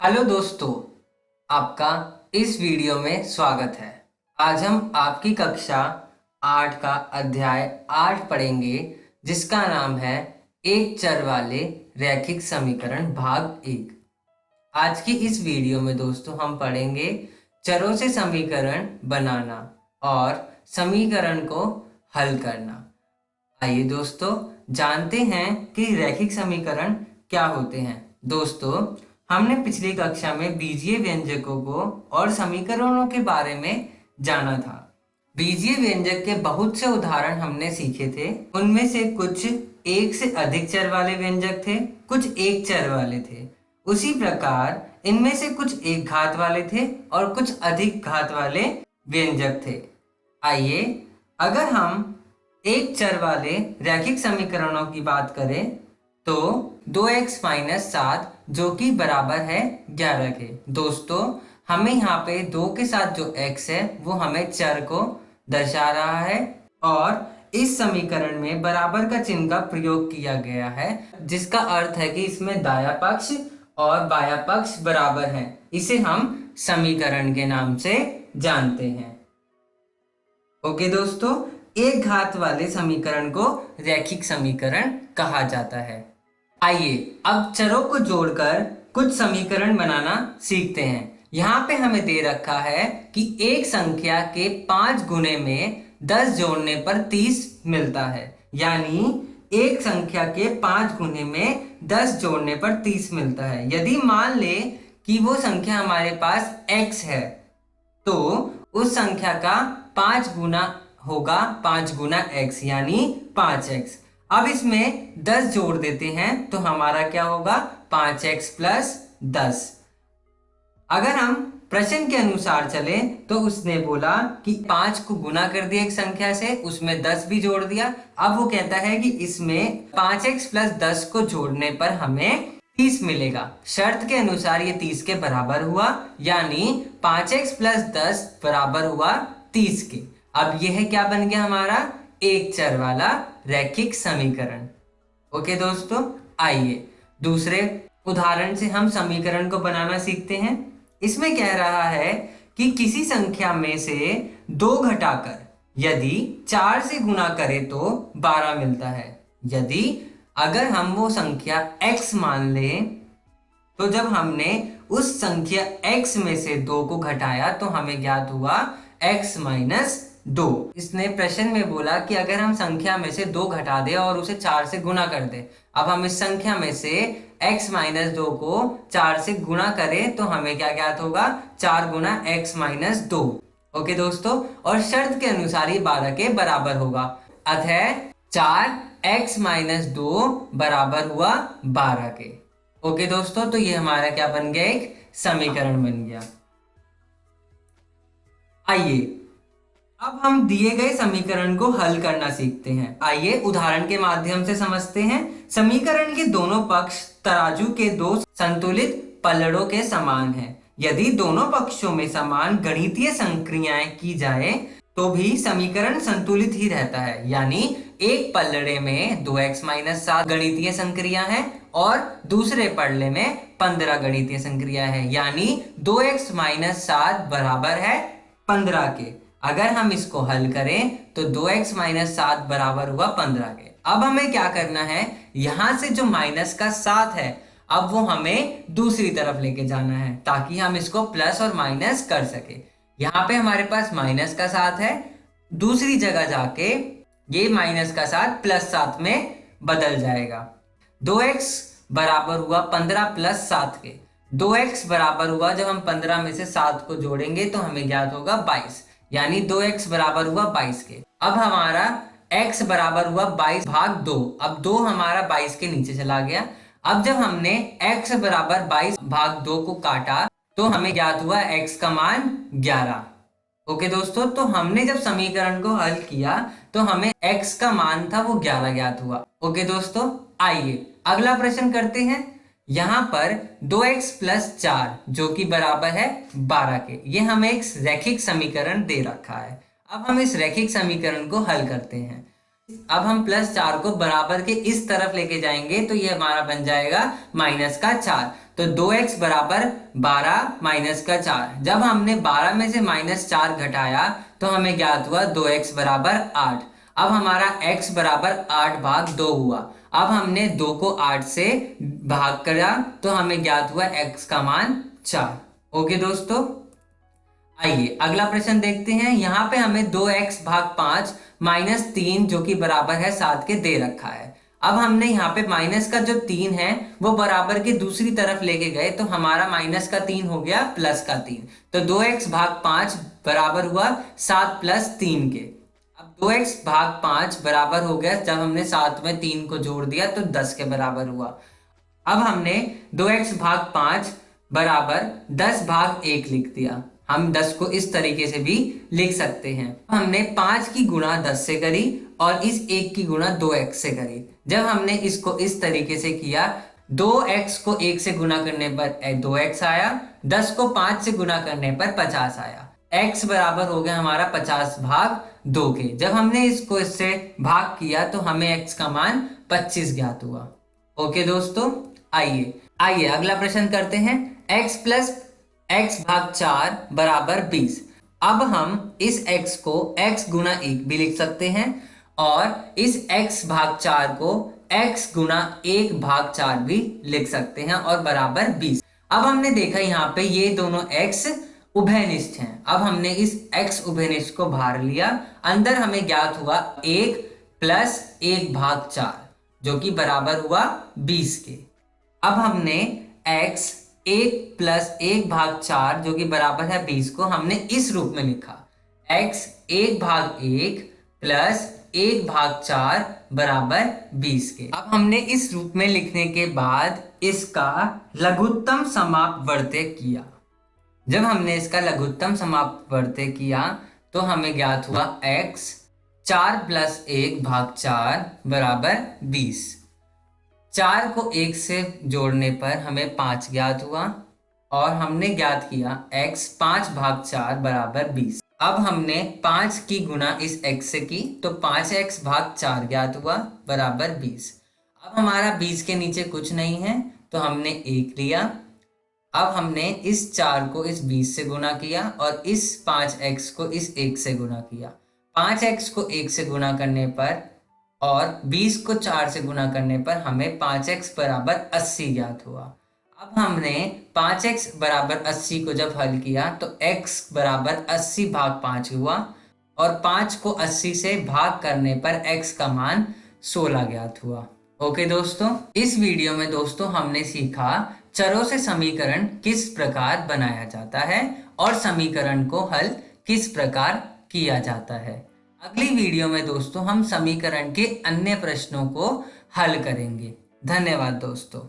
Hello दोस्तों, आपका इस वीडियो में स्वागत है। आज हम आपकी कक्षा 8 का अध्याय 8 पढ़ेंगे, जिसका नाम है एक चर वाले रैखिक समीकरण भाग 1। आज की इस वीडियो में दोस्तों हम पढ़ेंगे चरों से समीकरण बनाना और समीकरण को हल करना। आइए दोस्तों जानते हैं कि रैखिक समीकरण क्या होते हैं। दोस्तों, हमने पिछली कक्षा में बीजीय व्यंजकों को और समीकरणों के बारे में जाना था। बीजीय व्यंजक के बहुत से उदाहरण हमने सीखे थे। उनमें से कुछ एक से अधिक चर वाले व्यंजक थे, कुछ एक चर वाले थे। उसी प्रकार इनमें से कुछ एक घात वाले थे और कुछ अधिक घात वाले व्यंजक थे। आइए, अगर हम एक चर वाले रैखिक समीकरणों की बात करें तो 2x माइनस 7 जो कि बराबर है 11 के। दोस्तों, हमें यहाँ पे 2 के साथ जो x है वो हमें चर को दर्शा रहा है और इस समीकरण में बराबर का चिन्ह का प्रयोग किया गया है, जिसका अर्थ है कि इसमें दाया पक्ष और बाया पक्ष बराबर है। इसे हम समीकरण के नाम से जानते हैं। ओके दोस्तों, एक घात वाले समीकरण को रैखिक समीकरण कहा जाता है। आइए अब चरों को जोड़कर कुछ समीकरण बनाना सीखते हैं। यहाँ पे हमें दे रखा है कि एक संख्या के 5 गुने में 10 जोड़ने पर 30 मिलता है। यानी एक संख्या के 5 गुने में 10 जोड़ने पर 30 मिलता है। यदि मान ले कि वो संख्या हमारे पास x है तो उस संख्या का 5 गुना होगा 5 गुना x यानी 5x। अब इसमें 10 जोड़ देते हैं तो हमारा क्या होगा 5x प्लस 10। अगर हम प्रश्न के अनुसार चले तो उसने बोला कि 5 को गुना कर दिया एक संख्या से, उसमें 10 भी जोड़ दिया। अब वो कहता है कि इसमें 5x प्लस 10 को जोड़ने पर हमें 30 मिलेगा। शर्त के अनुसार ये 30 के बराबर हुआ, यानी 5x प्लस 10 बराबर हुआ 30 के। अब यह क्या बन गया हमारा एक चर वाला रैखिक समीकरण। ओके दोस्तों, आइए दूसरे उदाहरण से हम समीकरण को बनाना सीखते हैं। इसमें कह रहा है कि किसी संख्या में से 2 घटाकर यदि 4 से गुना करें तो 12 मिलता है। यदि अगर हम वो संख्या x मान लें तो जब हमने उस संख्या x में से 2 को घटाया तो हमें ज्ञात हुआ x माइनस 2। इसने प्रश्न में बोला कि अगर हम संख्या में से 2 घटा दें और उसे 4 से गुना कर दें। अब हम इस संख्या में से x माइनस 2 को 4 से गुना करें तो हमें क्या ज्ञात होगा 4 गुना x माइनस 2। ओके दोस्तों, और शर्त के अनुसार ये 12 के बराबर होगा। अतः 4x माइनस 2 बराबर हुआ 12 के। ओके दोस्तों, तो ये हमारा क्या बन गया एक समीकरण बन गया। आइए अब हम दिए गए समीकरण को हल करना सीखते हैं। आइए उदाहरण के माध्यम से समझते हैं। समीकरण के दोनों पक्ष तराजू के 2 संतुलित पलड़ों के समान हैं। यदि दोनों पक्षों में समान गणितीय संक्रियाएं की जाए तो भी समीकरण संतुलित ही रहता है। यानी एक पलड़े में 2x माइनस 7 गणितीय संक्रिया है और दूसरे पलड़े में 15 गणितीय संक्रिया है। यानी 2x माइनस 7 बराबर है 15 के। अगर हम इसको हल करें तो 2x माइनस 7 बराबर हुआ 15 के। अब हमें क्या करना है, यहां से जो माइनस का 7 है अब वो हमें दूसरी तरफ लेके जाना है ताकि हम इसको प्लस और माइनस कर सके। यहाँ पे हमारे पास माइनस का 7 है, दूसरी जगह जाके ये माइनस का 7 प्लस 7 में बदल जाएगा। 2x बराबर हुआ 15 प्लस 7 के। 2x बराबर हुआ, जब हम 15 में से 7 को जोड़ेंगे तो हमें ज्ञात होगा 22, यानी 2x बराबर हुआ 22 के। अब हमारा x बराबर हुआ 22 भाग 2। अब 2 हमारा 22 के नीचे चला गया। अब जब हमने x बराबर 22 भाग 2 को काटा तो हमें ज्ञात हुआ x का मान 11। ओके दोस्तों, तो हमने जब समीकरण को हल किया तो हमें x का मान था वो 11 ज्ञात हुआ। ओके दोस्तों, आइए अगला प्रश्न करते हैं। यहाँ पर 2x प्लस 4 जो कि बराबर है 12 के, ये हमें एक रैखिक समीकरण दे रखा है। अब हम इस रैखिक समीकरण को हल करते हैं। अब हम +4 को बराबर के इस तरफ लेके जाएंगे तो ये हमारा बन जाएगा -4। तो 2x बराबर 12 -4। जब हमने 12 में से -4 घटाया तो हमें ज्ञात हुआ 2x बराबर 8। अब हमारा x बराबर 8 भाग 2 हुआ। अब हमने 2 को 8 से भाग करा तो हमें ज्ञात हुआ x का मान 4। ओके दोस्तों, आइए अगला प्रश्न देखते हैं। यहाँ पे हमें 2x भाग 5 -3 जो कि बराबर है 7 के दे रखा है। अब हमने यहाँ पे माइनस का जो 3 है वो बराबर के दूसरी तरफ लेके गए तो हमारा -3 हो गया +3। तो 2x भाग 5 बराबर हुआ 7 + 3 के। अब 2x भाग 5 बराबर हो गया, जब हमने 7 में 3 को जोड़ दिया तो 10 के बराबर हुआ। अब हमने 2x भाग 5 बराबर 10 भाग 1 लिख दिया। हम 10 को इस तरीके से भी लिख सकते हैं। हमने 5 की गुणा 10 से करी और इस 1 की गुणा 2x से करी। जब हमने इसको इस तरीके से किया, 2x को 1 से गुणा करने पर 2x आया, 10 को 5 से गुणा करने पर 50 आया। x बराबर हो गया हमारा 50 भाग 2 के। जब हमने इसको इससे भाग किया तो हमें x का मान 25 ज्ञात हुआ। ओके दोस्तों, आइए आइए अगला प्रश्न करते हैं। x प्लस x भाग 4 बराबर 20। अब हम इस x को x गुना 1 भी लिख सकते हैं और इस x भाग 4 को x गुना 1 भाग 4 भी लिख सकते हैं और बराबर 20। अब हमने देखा यहाँ पे ये दोनों x उभयनिष्ठ हैं। अब हमने इस x उभयनिष्ठ को बाहर लिया, अंदर हमें ज्ञात हुआ 1 प्लस 1 भाग 4 जो कि बराबर हुआ 20 के। अब हमने x 1 प्लस 1 भाग 4 जो कि बराबर है 20 को हमने इस रूप में लिखा, x 1 भाग 1 प्लस 1 भाग 4 बराबर 20 के। अब हमने इस रूप में लिखने के बाद इसका लघुत्तम समापवर्त्य किया। जब हमने इसका लघुत्तम समापवर्त्य किया तो हमें ज्ञात हुआ x 4 प्लस 1 भाग 4 बराबर 20। 4 को 1 से जोड़ने पर हमें 5 ज्ञात हुआ और हमने ज्ञात किया x 5 भाग 4 बराबर 20। अब हमने 5 की गुणा इस x से की तो 5x भाग 4 ज्ञात हुआ बराबर 20। अब हमारा 20 के नीचे कुछ नहीं है तो हमने 1 लिया। अब हमने इस 4 को इस 20 से गुणा किया और इस 5x को इस 1 से गुणा किया। 5x को 1 से गुणा करने पर और 20 को 4 से गुणा करने पर हमें 5x बराबर 80 ज्ञात हुआ। अब हमने 5x बराबर 80 को जब हल किया तो x बराबर 80 भाग 5 हुआ और 5 को 80 से भाग करने पर x का मान 16 ज्ञात हुआ। ओके दोस्तों, इस वीडियो में दोस्तों हमने सीखा चरों से समीकरण किस प्रकार बनाया जाता है और समीकरण को हल किस प्रकार किया जाता है। अगली वीडियो में दोस्तों हम समीकरण के अन्य प्रश्नों को हल करेंगे। धन्यवाद दोस्तों।